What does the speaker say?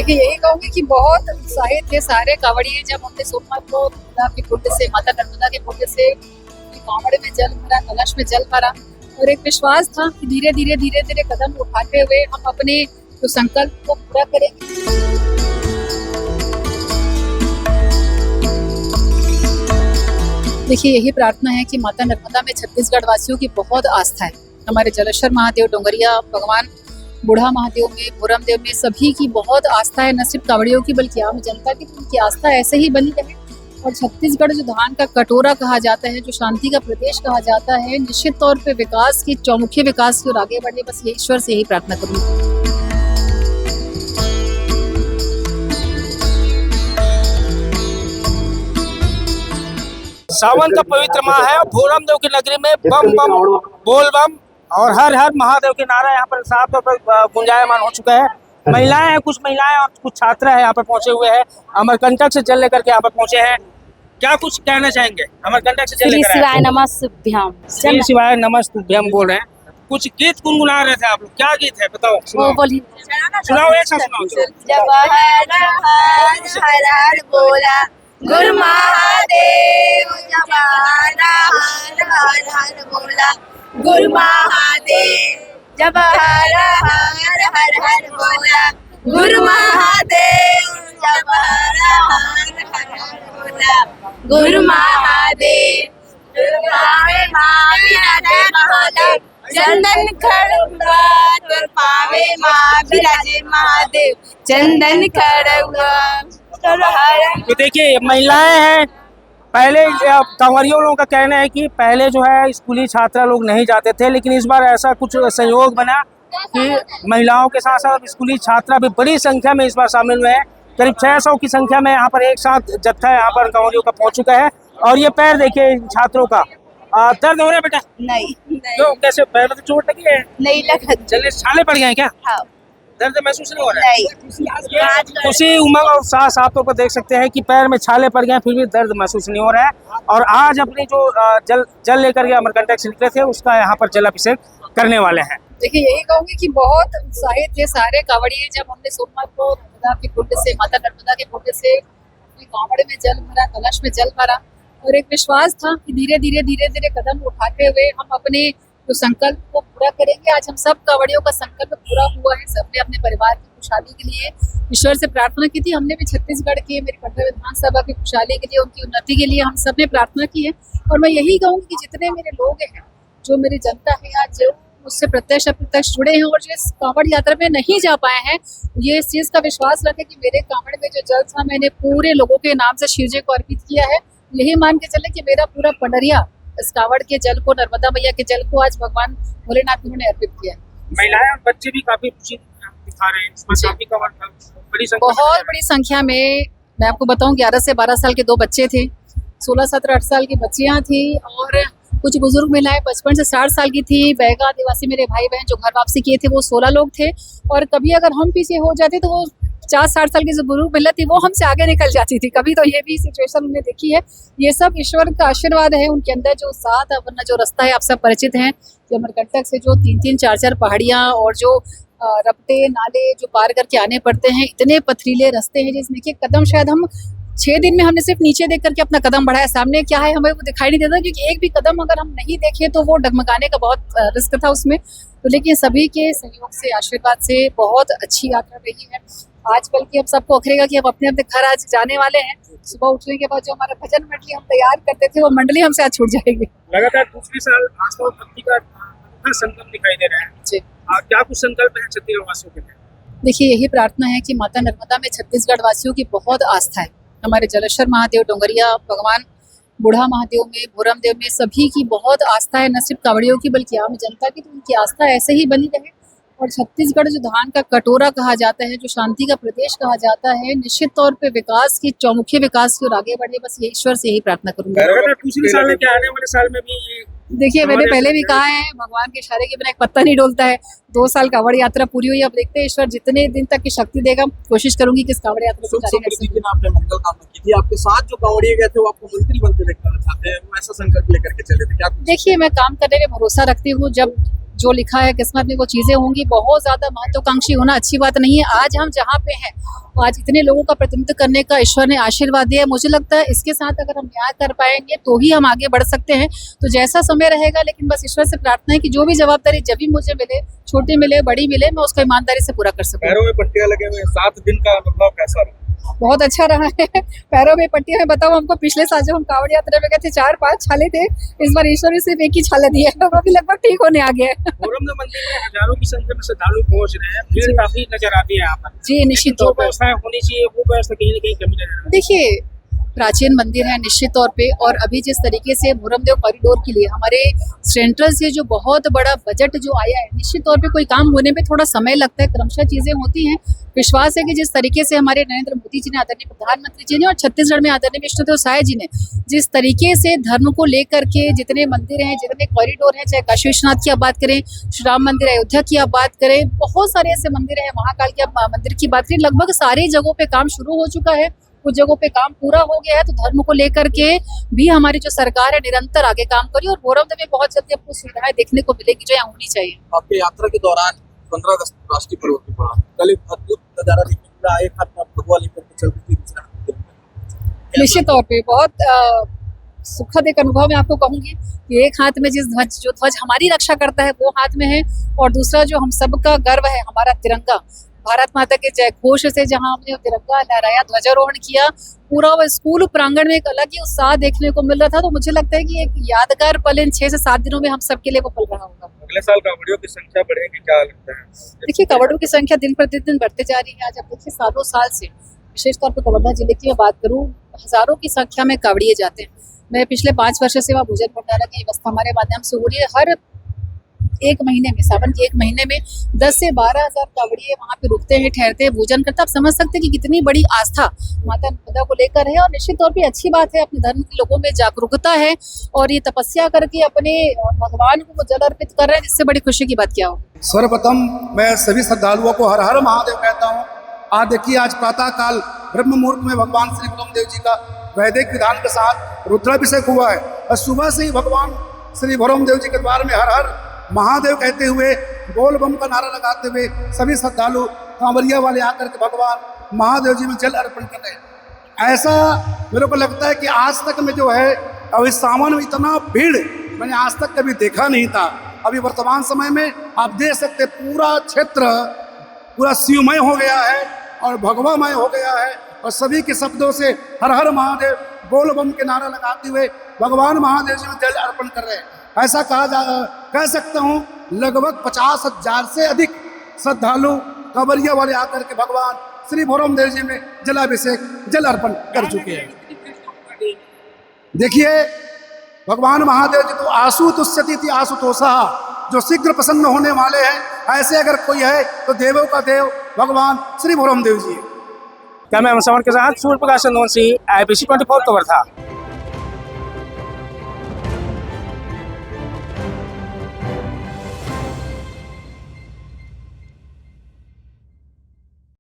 देखिए यही कहूंगी कि बहुत उत्साहित थे सारे कांवड़िए जब हमने सोमवार को माता के कुंड से, माता नर्मदा के कुंड से कांवड़ में जल भरा, कलश में जल भरा और एक विश्वास था कि धीरे धीरे कदम उठाते हुए हम अपने तो संकल्प को पूरा करेंगे। देखिए यही प्रार्थना है कि माता नर्मदा में छत्तीसगढ़ वासियों की बहुत आस्था है। हमारे जलेश्वर महादेव, डोंगरिया भगवान बूढ़ा महादेव में, भूरम देव में सभी की बहुत आस्था है, न सिर्फ कांवड़ियों की बल्कि आम जनता की। उनकी आस्था ऐसे ही बनी रहे और छत्तीसगढ़ जो धान का कटोरा कहा जाता है, जो शांति का प्रदेश कहा जाता है, निश्चित तौर पे विकास की, चौमुखी विकास की ओर आगे बढ़े। बस ये ईश्वर से यही प्रार्थना करूंगी। सावन का पवित्र माह है। भूरम देव की नगरी में बम बम बोल बम और हर हर महादेव के नारा यहाँ पर साफ तौर पर गुंजायमान हो चुका है। महिलाएं हैं, कुछ महिलाएं और कुछ छात्र हैं यहाँ पर पहुंचे हुए हैं। अमरकंटक से जल लेकर के यहाँ पर पहुंचे हैं। क्या कुछ कहना चाहेंगे? अमरकंटक से जल लेकर श्री शिवाय नमस्तुभ्यम। श्री शिवाय नमस्तुभ्यम बोल रहे हैं। कुछ गीत गुनगुना रहे थे आप लोग, क्या गीत है बताओ? बोलिए, सुनाओ, एक साथ सुनाओ। जब हर हर हर बोला गुरु महादेव, जब हर हर हर बोला गुरु महादेव, जब हर हर हर बोला गुरु महादेव, जब हर हर बोला गुरु महादेव। पावे महादेव, चंदन खड़ुआ तुर पावे माँ विराजे महादेव, चंदन खड़ुआ। तो देखिए महिलाएं हैं। पहले कांवरियों लोगों का कहना है कि पहले जो है स्कूली छात्रा लोग नहीं जाते थे, लेकिन इस बार ऐसा कुछ संयोग बना कि महिलाओं के साथ साथ स्कूली छात्रा भी बड़ी संख्या में इस बार शामिल हुए हैं। करीब 600 की संख्या में यहाँ पर एक साथ जत्था यहाँ पर कांवरियों का पहुंच चुका है। और ये पैर देखिए छात्रों का। दर्द हो रहा है बेटा? नहीं क्यों, कैसे पैर में तो चोट लगी है? नहीं लगा। चलिए, छाले पड़ गए हैं क्या? हाँ। दर्द महसूस नहीं हो रहा है? नहीं। खुशी, उमंग और साथ आप पर देख सकते हैं कि पैर में छाले पड़ गए हैं, फिर भी दर्द महसूस नहीं हो रहा है। और आज अपनी जो जल लेकर के अमरकंटक से निकले थे, उसका यहाँ पर जलाभिषेक करने वाले हैं। देखिए यही कहूंगी कि बहुत उत्साहित थे सारे कांवड़िए जब हमने सोमवार को नर्मदा के कुंड से, माता नर्मदा के कुंड से कांवड़ में जल भरा, कलश में जल भरा और एक विश्वास था कि धीरे धीरे कदम उठाते हुए हम अपने तो संकल्प को पूरा करेंगे। आज हम सब कांवड़ियों का संकल्प पूरा हुआ है। सबने अपने परिवार की खुशहाली के लिए ईश्वर से प्रार्थना की थी। हमने भी छत्तीसगढ़ के, मेरी पटना विधानसभा की खुशहाली के लिए, उनकी उन्नति के लिए हम सब ने प्रार्थना की है। और मैं यही कहूँगी कि जितने मेरे लोग हैं, जो मेरी जनता है आज, जो मुझसे प्रत्यक्ष अप्रत्यक्ष जुड़े हैं और जो इस कांवड़ यात्रा में नहीं जा पाए हैं, ये इस चीज़ का विश्वास रखें कि मेरे कांवड़ में जो जल था मैंने पूरे लोगों के नाम से शिव जी को अर्पित किया है। यही मान के चले कि मेरा पूरा पडरिया इस कांवड़ के जल को, नर्मदा मैया के जल को आज भगवान भोलेनाथ ने अर्पित किया है। महिलाएं और बच्चे भी काफी खुशी दिखा रहे हैं। बहुत बड़ी संख्या में मैं आपको बताऊं, 11 से 12 साल के 2 बच्चे थे, 16, 17, 8 साल की बच्चियां थी और कुछ बुजुर्ग महिलाएं 55 से 60 साल की थी। बैगा आदिवासी मेरे भाई बहन जो घर वापसी किए थे वो 16 लोग थे। और कभी अगर हम पीछे हो जाते तो वो 50-60 साल की जो बुजुर्ग महिला थी वो हमसे आगे निकल जाती थी। कभी तो ये भी सिचुएशन हमने देखी है। ये सब ईश्वर का आशीर्वाद है, उनके अंदर जो साथ है, वरना जो रास्ता है आप सब परिचित हैं कि अमरकंटक से जो 3-3, 4-4 पहाड़ियाँ और जो रपटे नाले जो पार करके आने पड़ते हैं, इतने पथरीले रास्ते हैं जिसमें कि कदम शायद हम 6 दिन में हमने सिर्फ नीचे देख करके अपना कदम बढ़ाया, सामने क्या है हमें वो दिखाई नहीं देता, क्योंकि एक भी कदम अगर हम नहीं देखें तो वो डगमगाने का बहुत रिस्क था उसमें। तो लेकिन सभी के सहयोग से, आशीर्वाद से बहुत अच्छी यात्रा रही है। आज बल्कि अब सबको अखरेगा कि हम अपने अपने घर आज जाने वाले हैं। सुबह उठने के बाद जो हमारा भजन मंडली हम तैयार करते थे वो मंडली हमसे आज छूट जाएगी। लगातार दूसरी साल आस्था और भक्ति का संकल्प दिखाई दे रहा है जी। क्या कुछ संकल्प है छत्तीसगढ़ वासियों के लिए? देखिए यही प्रार्थना है कि माता नर्मदा में छत्तीसगढ़ वासियों की बहुत आस्था है। हमारे जलेश्वर महादेव, डोंगरिया भगवान बूढ़ा महादेव में, भूरम देव में सभी की बहुत आस्था है, न सिर्फ कांवड़ियों की बल्कि आम जनता की। तो उनकी आस्था ऐसे ही बनी रहे और छत्तीसगढ़ जो धान का कटोरा कहा जाता है, जो शांति का प्रदेश कहा जाता है, निश्चित तौर पे विकास की, चौमुखी विकास की ओर आगे बढ़े। बस ये ईश्वर से यही प्रार्थना करूंगा। दूसरी साल में क्या, आने वाले साल में भी ये देखिए मैंने पहले भी कहा है, भगवान के इशारे के बिना एक पत्ता नहीं डोलता है। 2 साल कांवड़ यात्रा पूरी हुई, अब देखते हैं ईश्वर जितने दिन तक की शक्ति देगा। कोशिश करूंगी कि इस कांवड़ यात्रा को जारी रखें। आपने मंगल कामना की थी, आपके साथ जो कांवड़िए गए थे वो आपको मंत्री बनते देखना चाहते हैं, वो ऐसा संकल्प लेकर के चले थे क्या? देखिए मैं काम करने में भरोसा रखती हूँ। जब जो लिखा है किस्मत में वो चीज़ें होंगी। बहुत ज़्यादा महत्वाकांक्षी होना अच्छी बात नहीं है। आज हम जहाँ पे हैं, आज इतने लोगों का प्रतिनिधित्व करने का ईश्वर ने आशीर्वाद दिया है। मुझे लगता है इसके साथ अगर हम न्याय कर पाएंगे तो ही हम आगे बढ़ सकते हैं। तो जैसा समय रहेगा, लेकिन बस ईश्वर से प्रार्थना है कि जो भी जवाबदारी जब भी मुझे मिले, छोटी मिले बड़ी मिले, मैं उसको ईमानदारी से पूरा कर सकूँ। पैरों में पट्टियां लगे हुए हैं, 7 दिन का अनुभव कैसा रहा? बहुत अच्छा रहा है। पैरों में पट्टियां, मैं बताऊं हमको, पिछले साल जब हम कांवड़ यात्रा में गए थे 4-5 छाले थे, इस बार ईश्वर ने सिर्फ एक ही छाला दिया है, वो भी लगभग ठीक होने आ गया है। मुहर्रम मंदिर में हजारों की संख्या में श्रद्धालु पहुंच रहे हैं, भीड़ काफी नजर आती है यहाँ पर। जी निश्चित जो तौर पर व्यवस्था होनी चाहिए वो व्यवस्था कहीं न कहीं कमी नजर आती देखिए, प्राचीन मंदिर है निश्चित तौर पे, और अभी जिस तरीके से मुहर्रमदेव कॉरिडोर के लिए हमारे सेंट्रल से जो बहुत बड़ा बजट जो आया है, निश्चित तौर पे कोई काम होने में थोड़ा समय लगता है, क्रमशः चीज़ें होती हैं। विश्वास है कि जिस तरीके से हमारे नरेंद्र मोदी जी ने, आदरणीय प्रधानमंत्री जी ने, और छत्तीसगढ़ में आदरणीय विष्णुदेव साय जी ने जिस तरीके से धर्म को लेकर के जितने मंदिर हैं, जितने कॉरिडोर हैं, चाहे काशी विश्वनाथ की आप बात करें, श्री राम मंदिर अयोध्या की आप बात करें, बहुत सारे ऐसे मंदिर हैं, महाकाल के आप मंदिर की बात करें, लगभग सारी जगहों पे काम शुरू हो चुका है। कुछ जगहों पे काम पूरा हो गया है। तो धर्म को लेकर के भी हमारी जो सरकार है निरंतर आगे काम करी, और मुहर्रम में बहुत जल्दी आपको सुविधाएं देखने को मिलेगी जो यहाँ होनी चाहिए। आपके यात्रा के दौरान 15 अगस्त राष्ट्रीय पर्व के दौरान कल एक अद्भुत नजारा देखने को मिला, एक हाथ में भगवा लेकर के चलती थी। निश्चित तौर पे बहुत सुखद एक अनुभव मैं आपको कहूंगी कि एक हाथ में जो ध्वज हमारी रक्षा करता है वो हाथ में है, और दूसरा जो हम सबका गर्व है, हमारा तिरंगा, भारत माता के जय घोष से जहां हमने तिरंगा लहराया, ध्वजारोहण किया, पूरा वो स्कूल प्रांगण में एक अलग ही उत्साह देखने को मिल रहा था। तो मुझे लगता है कि एक यादगार पल इन 6 से 7 दिनों में हम सबके लिए वो पल रहा होगा। अगले साल कांवड़ियों की संख्या बढ़ेगी, क्या लगता है? देखिए, कांवड़ियों की संख्या दिन प्रतिदिन बढ़ते जा रही है। आज आप देखिए, सालों साल से विशेषतौर पर कवर्धा जिले की मैं बात करूँ, हजारों की संख्या में कांवड़िए जाते हैं। मैं पिछले 5 वर्ष से वहाँ भोजन भंडारा की व्यवस्था हमारे माध्यम से हो रही है। हर एक महीने में, सावन के एक महीने में 10 से 12 हजार कांवड़िए वहाँ पे रुकते हैं, ठहरते हैं, भोजन करते हैं। आप समझ सकते हैं कि कितनी बड़ी आस्था माता नर्मदा को लेकर है, और निश्चित तौर पे अच्छी बात है, अपने धर्म के लोगों में जागरूकता है, और ये तपस्या करके अपने भगवान को जल अर्पित कर रहे हैं, जिससे बड़ी खुशी की बात क्या हो। सर्वप्रथम मैं सभी श्रद्धालुओं को हर हर महादेव कहता हूँ। आज देखिए, आज प्रातः काल ब्रह्म मुहूर्त में भगवान श्री ब्रह्मदेव जी का वैदिक विधान के साथ रुद्राभिषेक हुआ है, और सुबह से ही भगवान श्री ब्रह्मदेव जी के द्वार में हर हर महादेव कहते हुए, बोल बम का नारा लगाते हुए सभी श्रद्धालु कांवरिया वाले आकर के भगवान महादेव जी में जल अर्पण कर रहे हैं। ऐसा मेरे को लगता है कि आज तक में जो है, अब इस सावन में इतना भीड़ मैंने आज तक कभी देखा नहीं था। अभी वर्तमान समय में आप देख सकते, पूरा क्षेत्र पूरा शिवमय हो गया है और भगवामय हो गया है, और सभी के शब्दों से हर हर महादेव बोल बम के नारा लगाते हुए भगवान महादेव जी में जल अर्पण कर रहे हैं। ऐसा कह सकता हूँ, लगभग 50,000 से अधिक श्रद्धालु कांवरिया वाले आकर के भगवान श्री ब्रह्मदेव जी में जलाभिषेक जल अर्पण कर चुके हैं। देखिए, भगवान महादेव जी तो आशु तुष्यति थी आशुतोषा, जो शीघ्र प्रसन्न होने वाले हैं। ऐसे अगर कोई है तो देवों का देव भगवान श्री ब्रह्मदेव जी। क्या मैं के साथ सूर्य प्रकाश चंद्रवंशी, IPC 24 कवर्धा।